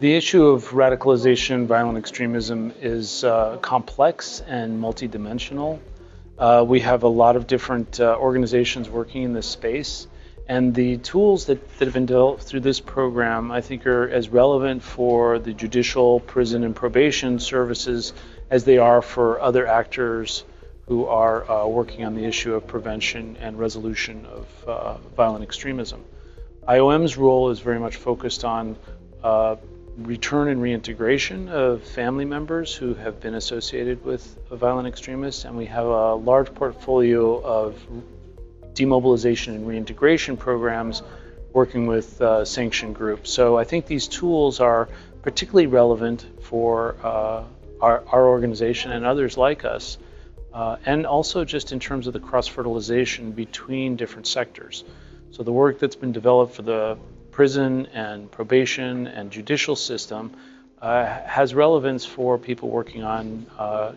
The issue of radicalization and violent extremism is complex and multidimensional. We have a lot of different organizations working in this space, and the tools that have been developed through this program, I think, are as relevant for the judicial, prison, and probation services as they are for other actors who are working on the issue of prevention and resolution of violent extremism. IOM's role is very much focused on return and reintegration of family members who have been associated with violent extremists, and we have a large portfolio of demobilization and reintegration programs working with sanctioned groups. So I think these tools are particularly relevant for our organization and others like us, and also just in terms of the cross-fertilization between different sectors. So the work that's been developed for the prison and probation and judicial system has relevance for people working on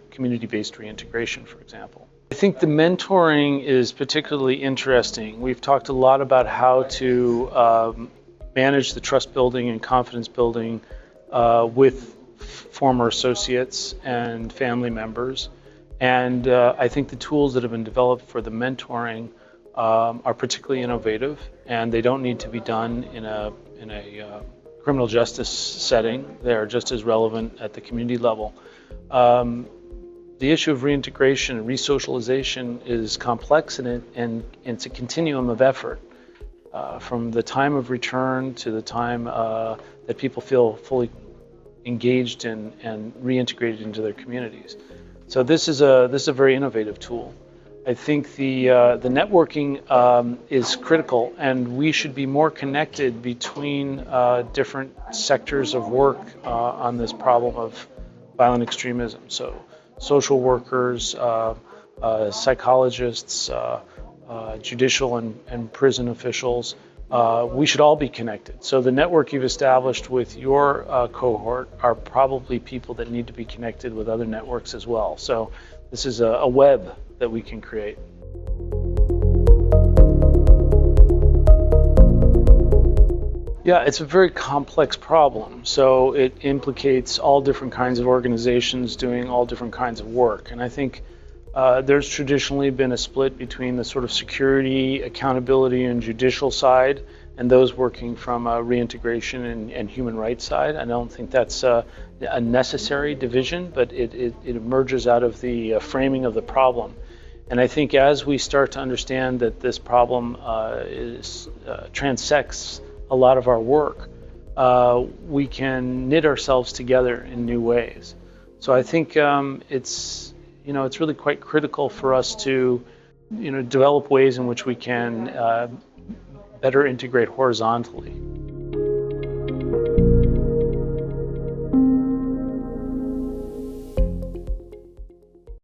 community-based reintegration, for example. I think the mentoring is particularly interesting. We've talked a lot about how to manage the trust building and confidence building with former associates and family members. And I think the tools that have been developed for the mentoring are particularly innovative, and they don't need to be done in a criminal justice setting. They are just as relevant at the community level. The issue of reintegration and resocialization is complex, and it's a continuum of effort from the time of return to the time that people feel fully engaged and reintegrated into their communities. So this is a very innovative tool. I think the networking is critical, and we should be more connected between different sectors of work on this problem of violent extremism. So social workers, psychologists, judicial and prison officials, we should all be connected. So the network you've established with your cohort are probably people that need to be connected with other networks as well. So this is a web that we can create. Yeah, it's a very complex problem. So it implicates all different kinds of organizations doing all different kinds of work. And I think there's traditionally been a split between the sort of security, accountability, and judicial side, and those working from a reintegration and human rights side. I don't think that's a necessary division, but it emerges out of the framing of the problem. And I think as we start to understand that this problem transects a lot of our work, we can knit ourselves together in new ways. So I think it's really quite critical for us to develop ways in which we can better integrate horizontally.